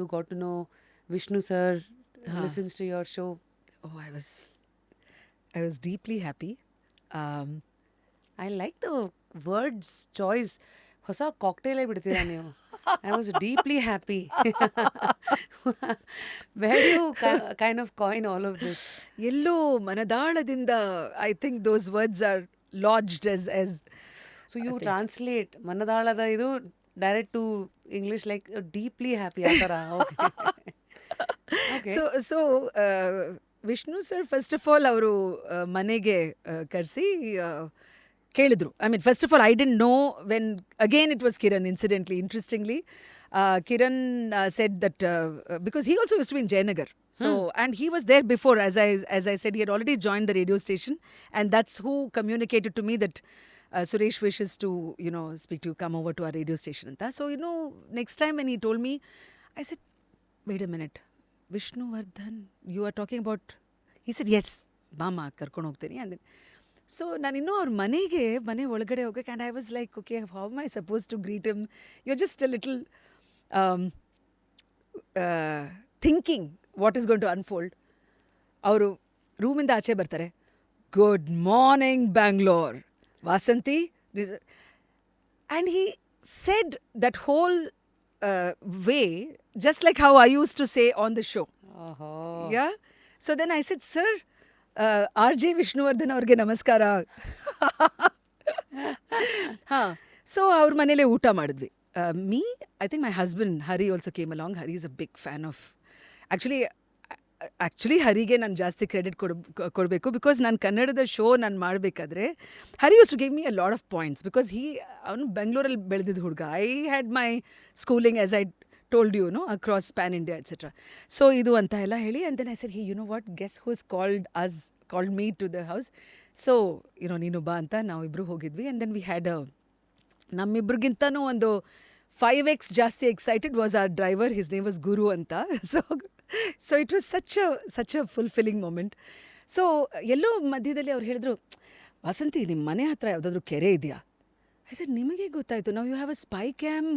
you got to know Vishnu sir, listens to your show? Oh, I was deeply happy. Um, I like the words choice. ಹೊಸ ಕಾಕ್ಟೇಲೇ ಬಿಡ್ತೀರಾ ನೀವು. I was deeply happy. Where do you kind of coin all of this? ಎಲ್ಲೋ ಮನದಾಳದಿಂದ I think those words are lodged as So you translate ಮನದಾಳದ ಇದು direct to English like deeply happy ಆ ಥರ. Okay. So Vishnu sir first of all ಅವರು ಮನೆಗೆ ಕರೆಸಿ ಕೇಳಿದ್ರು. I mean first of all I didn't know when again it was Kiran incidentally interestingly Kiran said that because he also used to be in Jayanagar. So and he was there before, as I said, he had already joined the radio station, and that's who communicated to me that Suresh wishes to speak to you, come over to our radio station anta. So next time when he told me, I said, wait a minute, Vishnuvardhan, you are talking about? He said, yes, mama karಕೊಂಡು ಹೋಗ್ತೀನಿ. And then so ನಾನು ಇನ್ನೂ ಅವ್ರ ಮನೆ ಒಳಗಡೆ ಹೋಗಕ್ಕೆ and I was like okay how am I supposed to greet him. You are just a little thinking what is going to unfold. ಅವರು ರೂಮಿಂದ ಆಚೆ ಬರ್ತಾರೆ. Good morning Bangalore, Vasanthi. And he said that whole way just like how I used to say on the show. Yeah so then I said, sir, RJ Vishnuvardhan ಅವ್ರಿಗೆ ನಮಸ್ಕಾರ. ಹಾಂ, so ಅವ್ರ ಮನೇಲೆ ಊಟ ಮಾಡಿದ್ವಿ. Me, I think my husband Hari also came along. Hari is a big fan of actually ಹರಿಗೆ ನಾನು ಜಾಸ್ತಿ ಕ್ರೆಡಿಟ್ ಕೊಡಬೇಕು. ಬಿಕಾಸ್ ನಾನು ಕನ್ನಡದ ಶೋ ನಾನು ಮಾಡಬೇಕಾದ್ರೆ Hari used to give me a lot of points because ಅವನು ಬೆಂಗಳೂರಲ್ಲಿ ಬೆಳೆದಿದ್ದ ಹುಡುಗ. I had my schooling as I told you, across pan India, etc. So idu anta ella heli, and then I said, hey, you know what, guess who's called me to the house. So neenu ba anta ನಾವು ಇಬ್ರು ಹೋಗಿದ್ವಿ. And then we had ನಮ್ಮಿಬ್ರಿಗಿಂತನೂ ಒಂದು 5x ಜಾಸ್ತಿ excited was our driver. His name was Guru ಅಂತ. So it was such a fulfilling moment. So ಎಲ್ಲೋ ಮಧ್ಯದಲ್ಲಿ ಅವ್ರು ಹೇಳಿದ್ರು, ವಾಸಂತಿ, ನಿಮ್ಮ ಮನೆ ಹತ್ರ ಯಾವುದಾದ್ರೂ ಕೆರೆ ಇದೆಯಾ? ಐ ಸೆಡ್, ನಿಮಗೆ ಗೊತ್ತಾಯಿತು, ನಾವು you have a spy cam.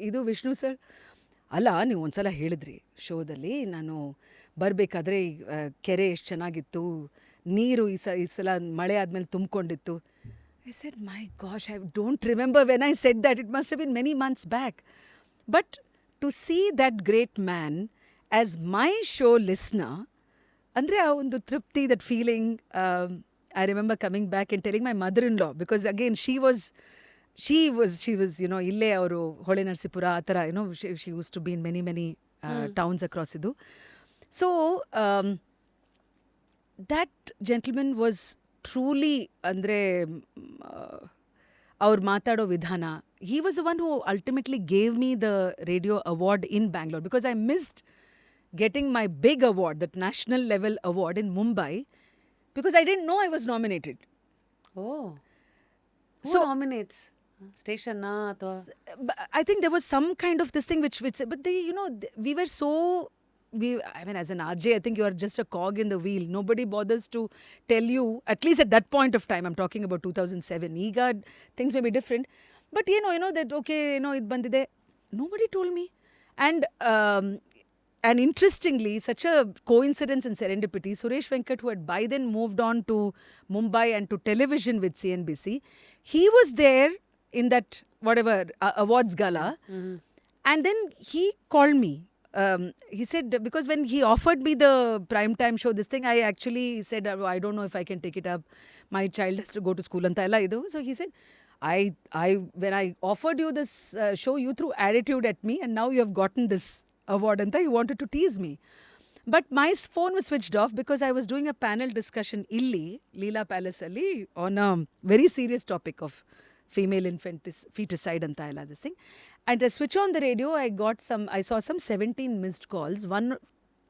ಇದು ವಿಷ್ಣು ಸರ್, ಅಲ್ಲ, ನೀವು ಒಂದ್ಸಲ ಹೇಳಿದ್ರಿ ಶೋದಲ್ಲಿ, ನಾನು ಬರಬೇಕಾದ್ರೆ ಕೆರೆ ಎಷ್ಟು ಚೆನ್ನಾಗಿತ್ತು, ನೀರು ಈ ಸಲ ಮಳೆ ಆದಮೇಲೆ ತುಂಬಿಕೊಂಡಿತ್ತು. I said, my gosh, I don't remember when I said that. It must have been many months back. But to see that great man as my show listener, ಅಂದರೆ ಆ ಒಂದು ತೃಪ್ತಿ, that feeling. I remember coming back and telling my mother-in-law, because again she was ಇಲ್ಲೇ ಅವರು ಹೊಳೆ ನರಸೀಪುರ ಆ ಥರ, she used to be in many towns across ಇದು. So that gentleman was truly, ಅಂದರೆ ಅವ್ರು ಮಾತಾಡೋ ವಿಧಾನ, he was the one who ultimately gave me the radio award in Bangalore, because I missed getting my big award, that national level award in Mumbai, because I didn't know I was nominated. Oh. Who nominates? Station na ಅಥವಾ? I think there was some kind of this thing which but they, we were so, I mean, as an RJ, I think you are just a cog in the wheel. Nobody bothers to tell you, at least at that point of time, I'm talking about 2007. ಈಗ things may be different. But that, okay, ಇದು ಬಂದಿದೆ. Nobody told me. And interestingly, such a coincidence and serendipity, Suresh Venkat, who had by then moved on to Mumbai and to television with CNBC, he was there in that whatever awards gala. Mm-hmm. And then he called me. He said, because when he offered me the primetime show, this thing, I actually said, I don't know if I can take it up. My child has to go to school. Anta ella idu. So he said, when I offered you this show, you threw attitude at me, and now you have gotten this award anta. He wanted to tease me. But my phone was switched off because I was doing a panel discussion illi, Leela Palace alli, on a very serious topic of female feticide anta ella this thing. And I switch on the radio, I saw some 17 missed calls,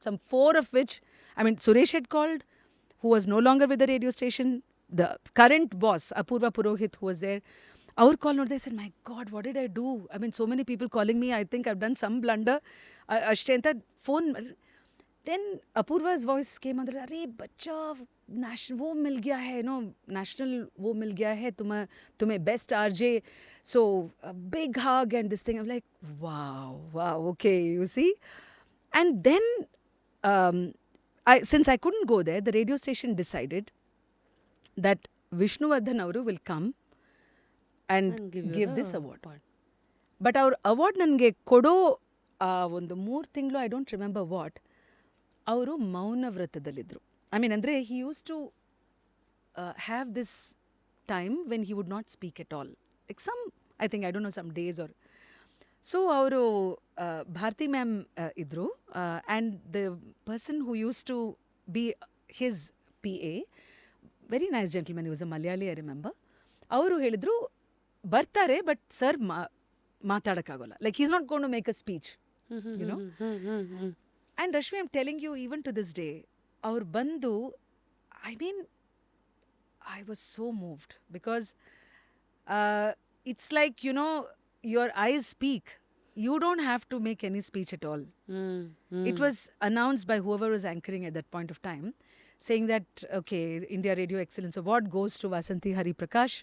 some 4 of which, I mean, Suresh had called, who was no longer with the radio station. The current boss, Apurva Purohit, who was there, our call note, they said, my God, what did I do? I mean, so many people calling me. I think I've done some blunder. Ashte anta phone. Then Apurva's voice came on. Arey bacha, वो मिल गया है, no national वो मिल गया है, तुम्हें best RJ, so a big hug and this thing. I'm like, wow, okay, you see. And then since I couldn't go there, the radio station decided that Vishnuvardhan avaru will come and And give you give the this award. award. But ಅವ್ರ award ನನಗೆ ಕೊಡೋ ಒಂದು 3 ತಿಂಗಳು, I don't remember what, ಅವರು ಮೌನ ವ್ರತದಲ್ಲಿದ್ದರು. I mean ಅಂದರೆ he used to have this time when he would not speak at all, like some I think I don't know some days or. So ಅವರು Bharati ma'am ಇದ್ದರು, and the person who used to be his PA, very nice gentleman, he was a Malayali, I remember. ಅವರು ಹೇಳಿದರು ಬರ್ತಾರೆ but sir ಮಾತಾಡೋಕ್ಕಾಗೋಲ್ಲ, like he is not going to make a speech, you know. And Rashmi, I am telling you, even to this day ಅವ್ರು ಬಂದು, I mean I was so moved because it's like, you know, your eyes speak. You don't have to make any speech at all. It was announced by whoever was anchoring at that point of time, saying that, okay, India Radio Excellence Award goes to Vasanthi Hari Prakash.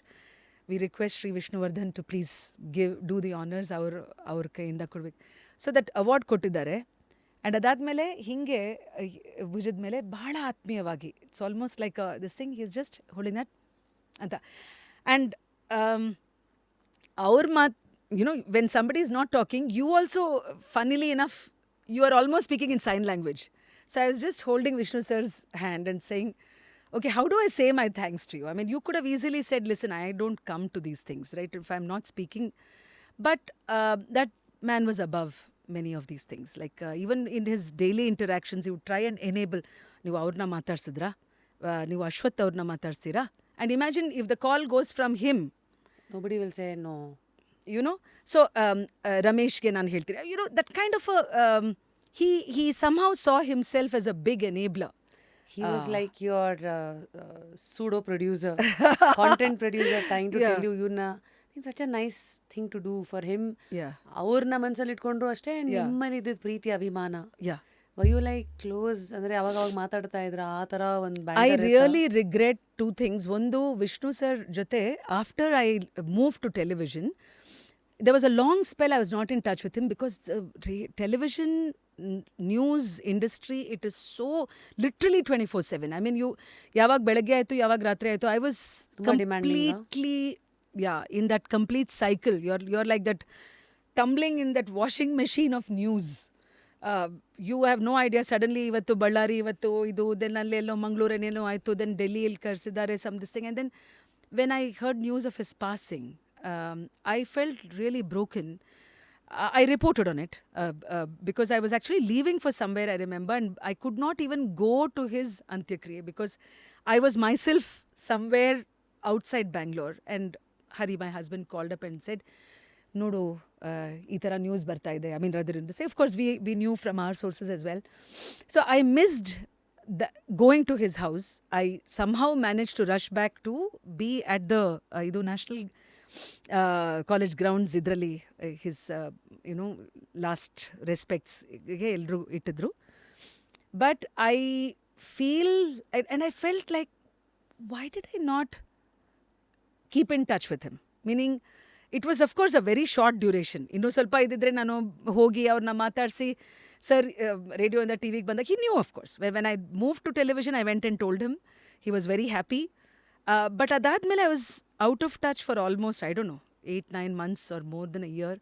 We request Sri Vishnuvardhan to please do the honors, our ಕೈಯಿಂದ ಕೊಡ್ಬೇಕು. So that award ಕೊಟ್ಟಿದ್ದಾರೆ. And ಅದಾದಮೇಲೆ ಹೀಗೆ ಭುಜದ ಮೇಲೆ ಬಹಳ ಆತ್ಮೀಯವಾಗಿ, it's almost like this thing, is just holding that ಅಂತ. ಆ್ಯಂಡ್ ಅವ್ರ ಮಾತು, you know, when somebody is not talking, you also, funnily enough, you are almost speaking in sign language. So I was just holding Vishnu sir's hand and saying, okay, how do I say my thanks to you? I mean, you could have easily said, listen, I don't come to these things, right, if I'm not speaking. But that man was above many of these things. Like even in his daily interactions, he would try and enable, ನೀವು ಅವ್ರನ್ನ ಮಾತಾಡ್ಸಿದ್ರಾ, ನೀವು ಅಶ್ವಥ್ ಅವ್ರನ್ನ ಮಾತಾಡ್ಸಿರಾ? And imagine if the call goes from him. Nobody will say no. You know? So Rameshಗೆ ನಾನು ಹೇಳ್ತೀನಿ, you know, that kind of a, he somehow saw himself as a big enabler. He was like your pseudo producer, content producer, trying to tell you, it's such a nice thing to do for him. ಅವ್ರನ್ನ ಮನಸ್ಸಲ್ಲಿ ಇಟ್ಕೊಂಡ್ರು ಅಷ್ಟೇ, ನಿಮ್ಮಲ್ಲಿ ಇದ್ದಿದ್ದು ಪ್ರೀತಿ, ಅಭಿಮಾನ. Were you like close, ಅಂದರೆ ಅವಾಗ ಮಾತಾಡ್ತಾ ಇದ್ರ ಆ ಥರ ಒಂದು? I really regret 2 things. ಒಂದು, ವಿಷ್ಣು ಸರ್ ಜೊತೆ after I move to television, there was a long spell I was not in touch with him because television news industry, it is so literally 24/7. I mean, you ಯಾವಾಗ ಬೆಳಗ್ಗೆ ಆಯಿತು, ಯಾವಾಗ ರಾತ್ರಿ ಆಯಿತು, I was completely in that complete cycle. You're like that, tumbling in that washing machine of news. You have no idea. Suddenly ಇವತ್ತು ಬಳ್ಳಾರಿ, ಇವತ್ತು ಇದು, then ಅಲ್ಲೆಲ್ಲೋ ಮಂಗಳೂರೇನೇನೋ ಆಯಿತು, then ಡೆಲ್ಲಿಯಲ್ಲಿ ಕರೆಸಿದ್ದಾರೆ, some this thing. And then when I heard news of his passing, I felt really broken. I reported on it because I was actually leaving for somewhere, I remember, and I could not even go to his Antyakriya because I was myself somewhere outside Bangalore. And Hari, my husband, called up and said, ನೋಡು, ಈ ಥರ news ಬರ್ತಾ ಇದೆ. I mean, rather than to say, of course, we knew from our sources as well. So I missed going to his house. I somehow managed to rush back to be at the ಇದು national college grounds, ಇದರಲ್ಲಿ his YONO last ರೆಸ್ಪೆಕ್ಟ್ಸ್ಗೆ ಎಲ್ಲರೂ ಇಟ್ಟಿದ್ರು. But I feel, and I felt like, why did I not keep in touch with him? Meaning it was of course a very short duration. ಇನ್ನೂ ಸ್ವಲ್ಪ ಇದ್ದಿದ್ರೆ ನಾನು ಹೋಗಿ ಅವ್ರನ್ನ ಮಾತಾಡಿಸಿ, ಸರ್ ರೇಡಿಯೋಯಿಂದ ಟಿವಿಗೆ ಬಂದಾಗ, he knew of course. When I move to television, I went and told him. He was very happy. But ಅದಾದಮೇಲೆ I was out of touch for almost, I don't know, 8-9 months or more than a year.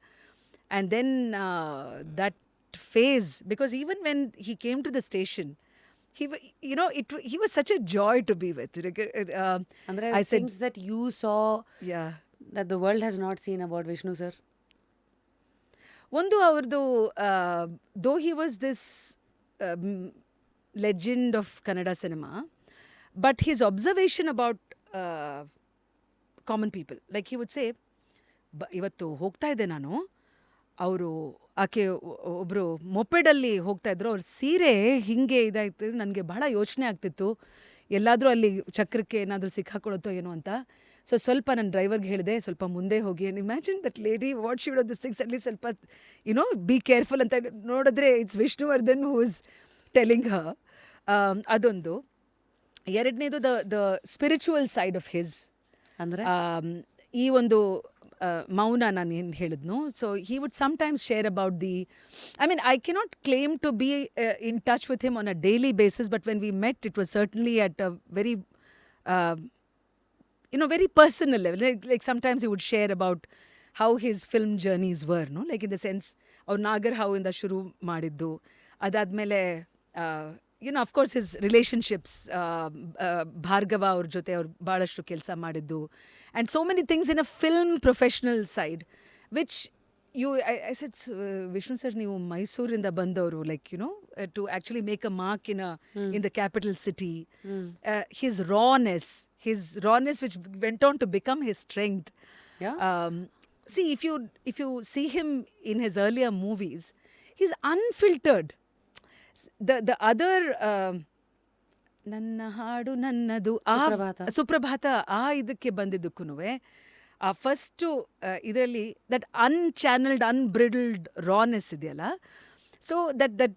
And then that phase, because even when he came to the station, you know, he was such a joy to be with. Andre, I said things that you saw that the world has not seen about Vishnu sir. ಒಂದು ಅವ್ರದ್ದು, though he was this legend of Kannada cinema, but his observation about common people, like he would say, ಇವತ್ತು ಹೋಗ್ತಾ ಇದ್ದೆ ನಾನು, ಅವರು ಆಕೆ ಒಬ್ಬರು ಮೊಪೆಡಲ್ಲಿ ಹೋಗ್ತಾ ಇದ್ರು, ಅವ್ರ ಸೀರೆ ಹೀಗೆ ಇದಾಯ್ತು, ನನಗೆ ಬಹಳ ಯೋಚನೆ ಆಗ್ತಿತ್ತು, ಎಲ್ಲಾದರೂ ಅಲ್ಲಿ ಚಕ್ರಕ್ಕೆ ಏನಾದರೂ ಸಿಕ್ಕಾಕೊಳ್ಳುತ್ತೋ ಏನೋ ಅಂತ. ಸೊ ಸ್ವಲ್ಪ ನನ್ನ ಡ್ರೈವರ್ಗೆ ಹೇಳಿದೆ, ಸ್ವಲ್ಪ ಮುಂದೆ ಹೋಗಿ, and imagine that lady what she would this things, ಅಲ್ಲಿ ಸ್ವಲ್ಪ ಯುನೋ ಬಿ ಕೇರ್ಫುಲ್ ಅಂತ ನೋಡಿದ್ರೆ it's Vishnuvardhan who is telling her. ಅದೊಂದು. ಎರಡನೇದು the spiritual side of his. ಅಂದ್ರೆ ಈ ಒಂದು ಮೌನ ನಾನು ಏನು ಹೇಳಿದ್ನು. So he would sometimes share about the, I mean I cannot claim to be in touch with him on a daily basis, but when we met it was certainly at a very very personal level. Like sometimes he would share about how his film journeys were, no? Like in the sense, ಅವ್ರು ನಾಗರ್ ಹಾವ್ ಇಂದ ಶುರು ಮಾಡಿದ್ದು, ಅದಾದ್ಮೇಲೆ of course his relationships, Bhargava ಅವ್ರ ಜೊತೆ ಅವ್ರು ಭಾಳಷ್ಟು ಕೆಲಸ ಮಾಡಿದ್ದು, and so many things in a film professional side, which I said, Vishnu sir, ನೀವು ಮೈಸೂರಿಂದ ಬಂದವರು, like to actually make a mark in the capital city. His rawness which went on to become his strength. See, if you see him in his earlier movies, he's unfiltered. The other ನನ್ನ ಹಾಡು ನನ್ನದು, ಸುಪ್ರಭಾತ, ಆ ಇದಕ್ಕೆ ಬಂದಿದ್ದಕ್ಕೂನುವೆ ಆ first ಇದರಲ್ಲಿ that ಅನ್ಚಾನಲ್ಡ್ ಅನ್ಬ್ರಿಡಲ್ಡ್ rawness ಇದೆಯಲ್ಲ, so that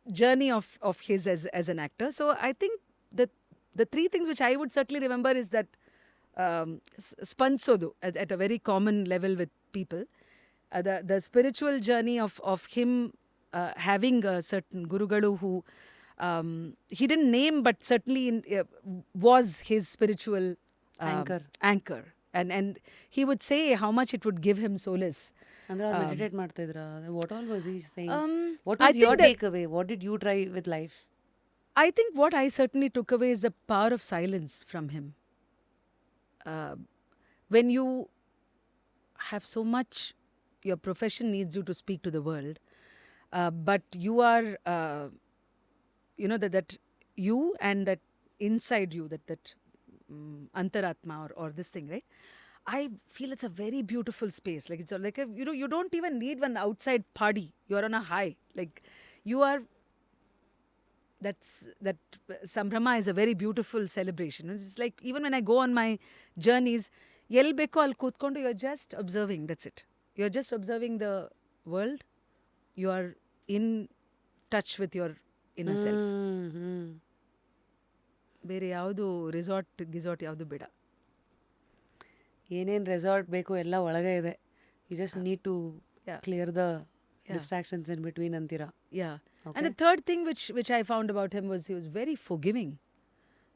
journey of his as an actor. So I think the three things which I would certainly remember is that ಸ್ಪಂದಿಸೋದು at a very common level with people, the spiritual journey of him having a certain gurugalu who he didn't name, but certainly was his spiritual anchor. And he would say how much it would give him solace. ಅಂದ್ರೆ ಅವ್ರು meditate ಮಾಡ್ತಾ ಇದ್ರ? What all was he saying? What was your takeaway? What did you try with life? I think what I certainly took away is the power of silence from him. When you have so much, your profession needs you to speak to the world, but you are, that you and that inside you, that antaratma or this thing, right? I feel it's a very beautiful space. Like it's like you don't even need one outside party. You are on a high. Like you are. That Sambrama is a very beautiful celebration. It's like even when I go on my journeys, yell beko al kutkondo, you're just observing. That's it. You're just observing the world. You are in touch with your inner self. ಬೇರೆ ಯಾವುದು ಗಿಸಾರ್ಟ್ ಯಾವುದು ಬೇಡ. ಏನೇನು resort ಬೇಕು ಎಲ್ಲ ಒಳಗೆ ಇದೆ. You just need to clear the distractions in between ಅಂತೀರಾ? Yeah. Okay. And the third thing which I found about him was he was very forgiving.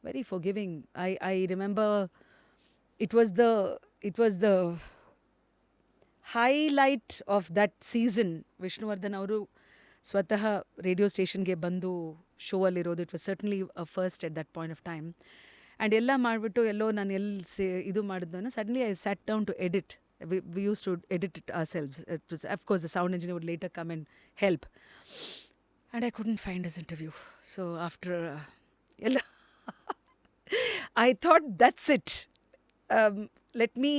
Very forgiving. I remember it was the highlight of that season. Vishnuvardhan ಅವರು ಸ್ವತಃ radio ಸ್ಟೇಷನ್ಗೆ ಬಂದು show ಅಲ್ಲಿರೋದು. It was certainly a first at that point of time. And ಎಲ್ಲ ಮಾಡಿಬಿಟ್ಟು ಎಲ್ಲೋ ನಾನು ಇದು ಮಾಡಿದ್ನೋ, suddenly I sat down to edit. We used to edit it ourselves. It was, of course, the sound engineer would later come and help. And I couldn't find his interview. So after, I thought, that's it. Let me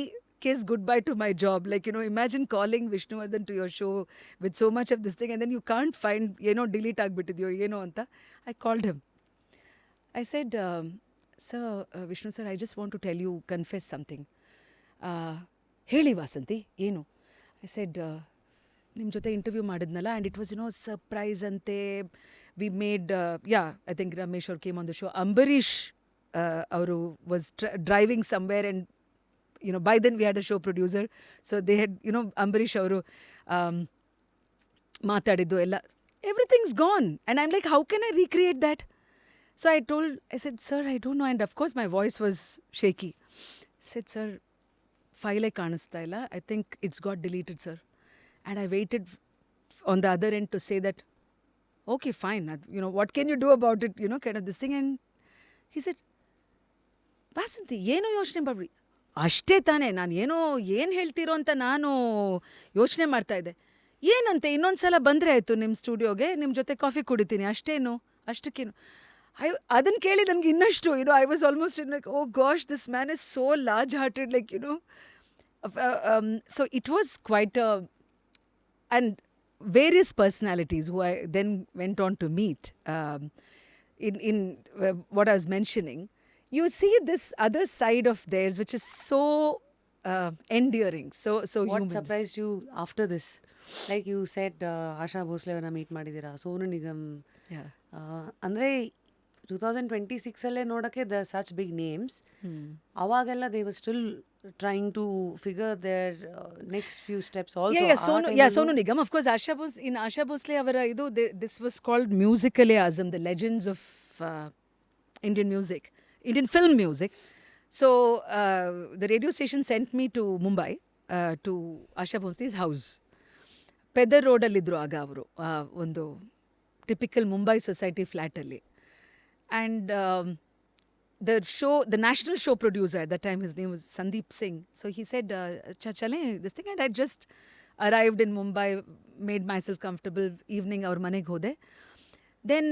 kiss goodbye to my job. Like, imagine calling Vishnuvardhan to your show with so much of this thing, and then you can't find, delete ಆಗ್ಬಿಟ್ಟಿದ್ಯೋ ಏನೋ ಅಂತ. I called him. I said, Sir, Vishnu sir, I just want to tell you, confess something. ಹೇಳಿ ವಾಸಂತಿ, ಏನು? I said, ನಿಮ್ಮ ಜೊತೆ interview ಮಾಡಿದ್ನಲ್ಲ, and it was surprise ಅಂತೆ. We made I think Ramesh ಅವ್ರು came on the show. Ambareesh ಅವರು was driving somewhere, and by then we had a show producer. So they had Ambareesh ಅವರು ಮಾತಾಡಿದ್ದು ಎಲ್ಲ, everything's gone. And I'm like, how can I recreate that? So I said, sir, I don't know. And of course my voice was shaky. Said, sir, ಫೈಲೇ ಕಾಣಿಸ್ತಾ ಇಲ್ಲ. I think it's got deleted, sir. And I waited on the other end to say that, okay, fine, what can you do about it, kind of this thing. And he said, Vasanthi, ಏನೋ ಯೋಚನೆ ಮಾಡ್ಬಿಡಿ. ಅಷ್ಟೇ ತಾನೇ, ನಾನು ಏನು ಹೇಳ್ತೀರೋ ಅಂತ ನಾನು ಯೋಚನೆ ಮಾಡ್ತಾ ಇದ್ದೆ. ಏನಂತೆ, ಇನ್ನೊಂದು ಸಲ ಬಂದರೆ ಆಯಿತು ನಿಮ್ಮ ಸ್ಟುಡಿಯೋಗೆ, ನಿಮ್ಮ ಜೊತೆ ಕಾಫಿ ಕುಡಿತೀನಿ, ಅಷ್ಟಕ್ಕೇನು. ಅದನ್ನು ಕೇಳಿ ನನಗೆ ಇನ್ನಷ್ಟು, I was almost in like, oh gosh, this man is so large hearted, like, so it was quite and various personalities who I then went on to meet in what I was mentioning. You see this other side of theirs which is so endearing, so What humans. surprised you after this? Like you said, Asha Bhosle ಅವನ್ನ meet ಮಾಡಿದ್ದೀರಾ, Sonu Nigam. Yeah. ಅಂದರೆ 2026 ಅಲ್ಲೇ ನೋಡೋಕ್ಕೆ the such big names. ಅವಾಗೆಲ್ಲ they were still trying to figure their next few steps also. Sonu Nigam, of course. Asha Bhosle avara idu, this was called Musicalism, the legends of Indian music, Indian film music. So the radio station sent me to Mumbai, to Asha Bhosle's house. Pedder Road allidru ಆಗ ಅವರು ಒಂದು typical Mumbai society ಫ್ಲ್ಯಾಟಲ್ಲಿ. And the national show producer at that time, his name was Sandeep Singh. So he said, chale this thing, and I just arrived in Mumbai, made myself comfortable. Evening our maneg hode. Then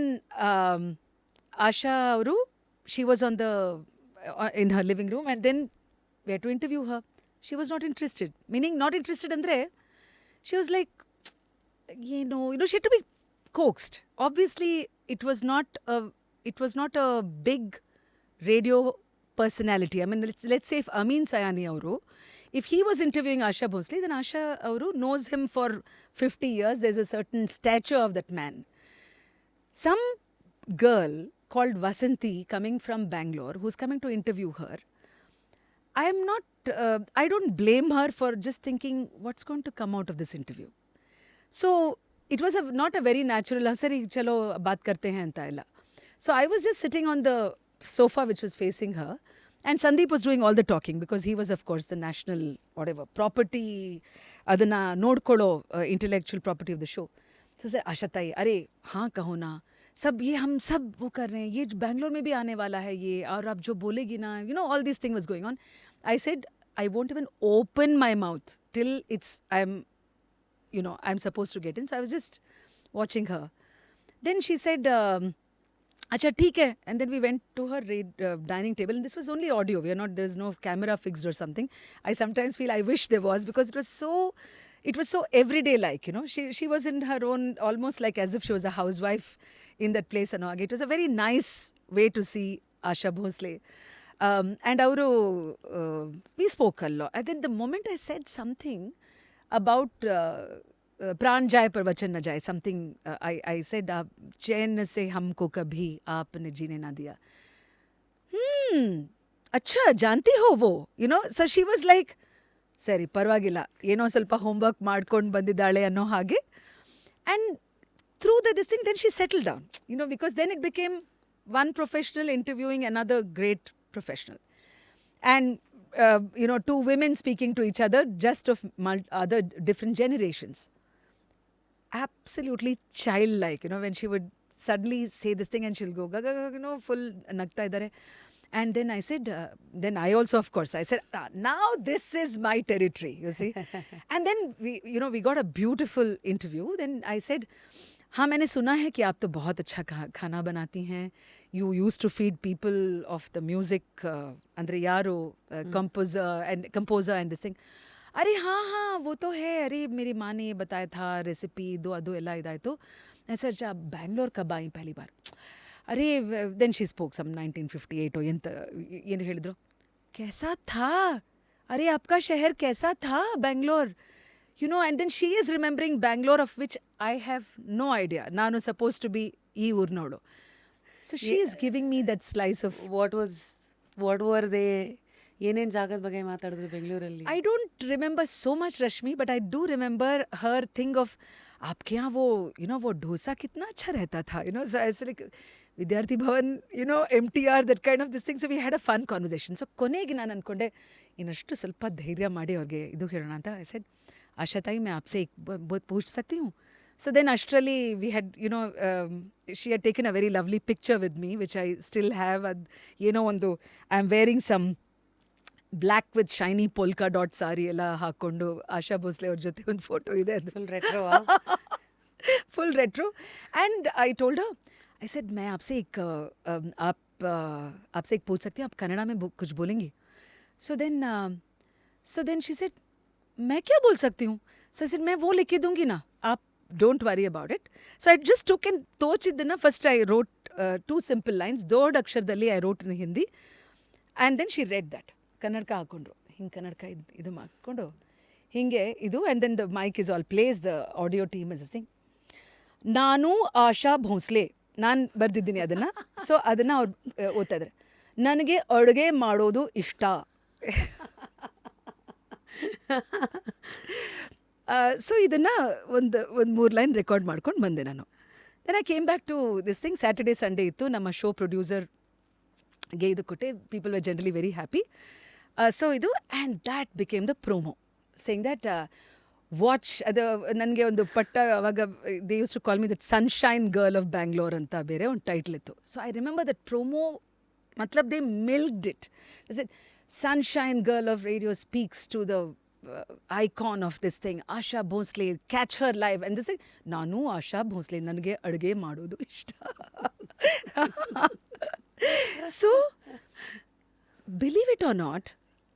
Asha avaru, she was on the in her living room, and then we had to interview her. She was not interested. Meaning not interested andre, she was like, you know, she had to be coaxed. Obviously it was not a big radio personality. I mean, let's say if Amin Sayani avaru, if he was interviewing Asha Bhosle, then Asha avaru knows him for 50 years. There's a certain stature of that man. Some girl called Vasanti coming from Bangalore, who's coming to interview her, I don't blame her for just thinking what's going to come out of this interview. So it was not a very natural, sari chalo baat karte hain anta ella. So I was just sitting on the sofa which was facing her, and Sandeep was doing all the talking because he was, of course, the national whatever property, adana nodkolo intellectual property of the show. So I said, Asha tai, अरे हाँ कहो ना, सब ये हम सब वो कर रहे हैं, ये बैंगलोर में भी आने वाला है ये, और आप जो बोलेगी ना, you know, all these things was going on. I said, I won't even open my mouth till I'm supposed to get in. So I was just watching her. Then she said, Acha, theek hai. And then we went to her dining table, and this was only audio. There's no camera fixed or something. I sometimes feel I wish there was, because it was so everyday like, she was in her own, almost like as if she was a housewife in that place. And it was a very nice way to see Asha Bhosle. And we spoke a lot. And then the moment I said something about प्राण जाए पर वचन न जाए, something I said, चैन से हमको कभी आपने जीने ना दिया. अच्छा जानती हो वो, so she was like, ಸರಿ ಪರವಾಗಿಲ್ಲ, ಏನೋ ಸ್ವಲ್ಪ ಹೋಮ್ವರ್ಕ್ ಮಾಡ್ಕೊಂಡು ಬಂದಿದ್ದಾಳೆ ಅನ್ನೋ ಹಾಗೆ. And through this thing, then she settled down, because then it became one professional interviewing another great professional. And two women speaking to each other, just of other different generations. Absolutely childlike, when she would suddenly say this thing and she'll go, full nagta idare. And then I said, then I also, of course, I said, now this is my territory, you see. And then we got a beautiful interview. Then I said, हाँ मैंने सुना है कि आप तो बहुत अच्छा खाना बनाती हैं. You used to feed people of the music, andre yaro, composer and this thing. अरे हाँ वो तो है, अरे मेरी माँ ने ये बताया था रेसिपी, दो एला इदाय तो ऐसा. अच्छा बैंगलोर कब आई पहली बार? अरे then she spoke some 1958 or ಏನು ಹೇಳಿದ್ರು, कैसा था, अरे आपका शहर कैसा था Bangalore, and then she is remembering Bangalore, of which I have no idea. ನಾನು supposed to be ಈ ಊರ್ನೋಳು. So she is giving me that slice of what were they, ಏನೇನು ಜಾಗದ ಬಗ್ಗೆ ಮಾತಾಡಿದ್ರು ಬೆಂಗಳೂರಲ್ಲಿ? I don't remember so much, Rashmi, but I do remember her thing of आपके यहाँ वो डोसा कितना अच्छा रहता था, so ऐसे like ವಿದ್ಯಾರ್ಥಿ Bhavan, MTR, that kind of this thing. So we had a fun conversation. So ಕೊನೆಗೆ ನಾನು ಅನ್ಕೊಂಡೆ, ಇನ್ನಷ್ಟು ಸ್ವಲ್ಪ ಧೈರ್ಯ ಮಾಡಿ ಅವ್ರಿಗೆ ಇದು ಹೇಳೋಣ ಅಂತ. I said, ಆಶಾ ತಾಯಿ, मैं आपसे एक बहुत पूछ सकती हूँ? So then Ashtrali, we had, she had taken a very lovely picture with me, which I still have. ಒಂದು I'm wearing some black with shiny polka dot saree ಎಲ್ಲ ಹಾಕೊಂಡು ಆಶಾ ಭೋಸ್ಲೆ ಅವ್ರ ಜೊತೆ ಒಂದು ಫೋಟೋ ಇದೆ. Full retro. Full retro. And I told her, I said, मैं आपसे एक पूछ सकती हूँ, आप कन्नड़ा में कुछ बोलेंगी? So then she said, मैं क्या बोल सकती हूँ? So I said, मैं वो लिख के दूंगी ना, आप don't worry about it. So I just took and ತೋಚಿದ್ದನ್ನ first I wrote 2 simple lines. ದೊಡ್ಡ ಅಕ್ಷರದಲ್ಲಿ I wrote in Hindi. And then she read that. ಕನ್ನಡಕ ಹಾಕೊಂಡ್ರು, ಹಿಂಗೆ ಕನ್ನಡಕ ಇದು ಮಾಡ್ಕೊಂಡು ಹಿಂಗೆ ಇದು. And then the mic is all plays, the audio team is saying, ನಾನು ಆಶಾ ಭೋಸ್ಲೆ ನಾನು ಬರ್ದಿದ್ದೀನಿ ಅದನ್ನು. ಸೊ ಅದನ್ನು ಅವ್ರು ಓದ್ತಾ ಇದ್ದಾರೆ. ನನಗೆ ಅಡುಗೆ ಮಾಡೋದು ಇಷ್ಟ. ಸೊ ಇದನ್ನು ಒಂದು 3 ಲೈನ್ ರೆಕಾರ್ಡ್ ಮಾಡ್ಕೊಂಡು ಬಂದೆ ನಾನು. Then I came back to this thing. Saturday Sunday ಇತ್ತು. ನಮ್ಮ ಶೋ ಪ್ರೊಡ್ಯೂಸರ್ಗೆ ಇದು ಕೊಟ್ಟೆ. People were generally very happy. So ಇದು and that became the promo saying that watch. ಅದು ನನಗೆ ಒಂದು ಪಟ್ಟ ಅವಾಗ they used to call me that sunshine girl of Bangalore ಅಂತ ಬೇರೆ ಒಂದು ಟೈಟ್ಲ್ ಇತ್ತು. So I remember that promo ಮತ್ಲಬ್ they milked it. Sunshine girl of radio speaks to the icon of this thing, Asha Bhosle, catch her live. And this ನಾನು ಆಶಾ ಭೋಸ್ಲೆ, ನನಗೆ ಅಡುಗೆ ಮಾಡೋದು ಇಷ್ಟ. So believe it or not,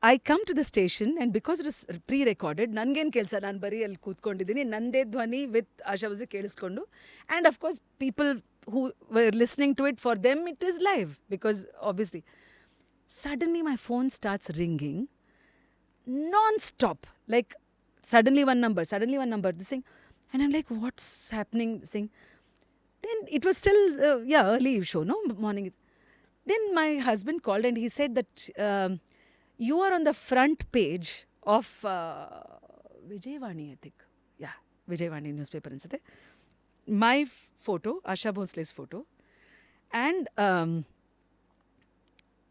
I come to the station and because it is pre-recorded, ನನಗೇನು ಕೆಲಸ, ನಾನು ಬರೀ ಅಲ್ಲಿ ಕೂತ್ಕೊಂಡಿದ್ದೀನಿ, ನಂದೇ ಧ್ವನಿ ವಿತ್ ಆಶಾ ಭೋಸ್ಲೆ ಕೇಳಿಸ್ಕೊಂಡು. And of course people who were listening to it, for them it is live because obviously. Suddenly my phone starts ringing non-stop, like suddenly one number, this thing. And I'm like, what's happening, this thing. Then it was still early show, no, morning. Then my husband called and he said that you are on the front page of Vijayvani, I think. Yeah, Vijayvani newspaper ansute. My photo, Asha Bhosle's photo. And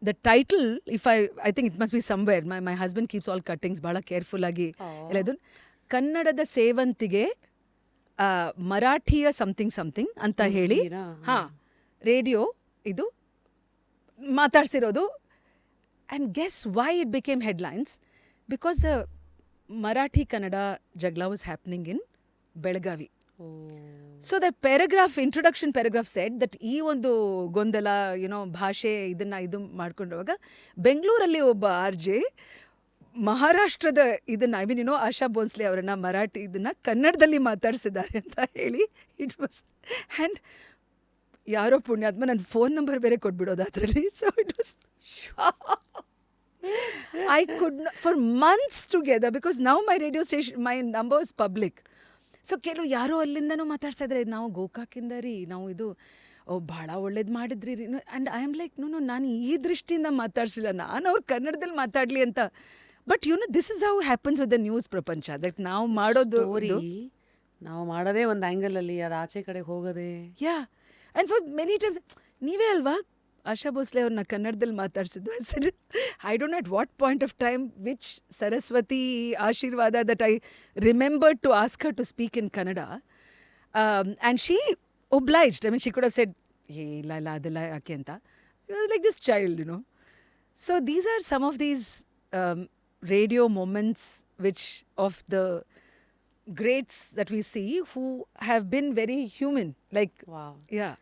the title, if I think it must be somewhere. My husband keeps all cuttings, bhala careful agi. Kannadada ಸೇವಂತಿಗೆ ಮರಾಠಿಯ something ಅಂತ ಹೇಳಿ radio ಇದು ಮಾತಾಡ್ಸಿರೋದು. And guess why it became headlines? Because the Marathi Kannada jagla was happening in Belagavi. So the introduction paragraph said that ಈ ಒಂದು ಗೊಂದಲ, ಭಾಷೆ ಇದನ್ನ ಇದು ಮಾಡ್ಕೊಂಡವಾಗ ಬೆಂಗಳೂರಲ್ಲಿ ಒಬ್ಬ ಆರ್ಜೆ ಮಹಾರಾಷ್ಟ್ರದ ಇದನ್ನ ಆಶಾ ಭೋಸ್ಲೆ ಅವರನ್ನ ಮರಾಠಿ ಇದನ್ನ ಕನ್ನಡದಲ್ಲಿ ಮಾತಾಡಿಸಿದ್ದಾರೆ ಅಂತ ಹೇಳಿ ಇಟ್ ವಾಸ್. ಆ್ಯಂಡ್ ಯಾರೋ ಪುಣ್ಯಾತ್ಮ ನನ್ನ ಫೋನ್ ನಂಬರ್ ಬೇರೆ ಕೊಟ್ಬಿಡೋದು ಅದರಲ್ಲಿ. So it was I could not, for months together, because now my radio station, my number is public. So ಕೆಲವು ಯಾರೋ ಅಲ್ಲಿಂದನೂ ಮಾತಾಡ್ತಾ ಇದ್ದಾರೆ, ನಾವು ಗೋಕಾಕಿಂದ ರೀ, ನಾವು ಇದು ಭಾಳ ಒಳ್ಳೇದು ಮಾಡಿದ್ರಿ ರೀ. And I am like, no ನಾನು ಈ ದೃಷ್ಟಿಯಿಂದ ಮಾತಾಡ್ಸಿಲ್ಲ, ನಾನು ಅವ್ರು ಕನ್ನಡದಲ್ಲಿ ಮಾತಾಡಲಿ ಅಂತ. But this is how happens with the news ಪ್ರಪಂಚ. ದಟ್ ನಾವು ಮಾಡೋದು ನಾವು ಮಾಡೋದೇ ಒಂದು ಆ್ಯಂಗಲಲ್ಲಿ, ಅದು ಆಚೆ ಕಡೆ ಹೋಗೋದೇ. Yeah. And for many times ನೀವೇ ಅಲ್ವಾ ಆಶಾ ಭೋಸ್ಲೆ ಅವ್ರನ್ನ ಕನ್ನಡದಲ್ಲಿ ಮಾತಾಡ್ಸಿದ್ದು. I don't know at what point of time which Saraswati ಆಶೀರ್ವಾದ that I remembered to ask her to speak in Kannada. And she obliged. I mean she could have said ಇಲ್ಲ ಅದೆಲ್ಲ ಯಾಕೆ ಅಂತ. It was like this child, so these are some of these radio moments which of the greats that we see who have been very human, like wow. Yeah.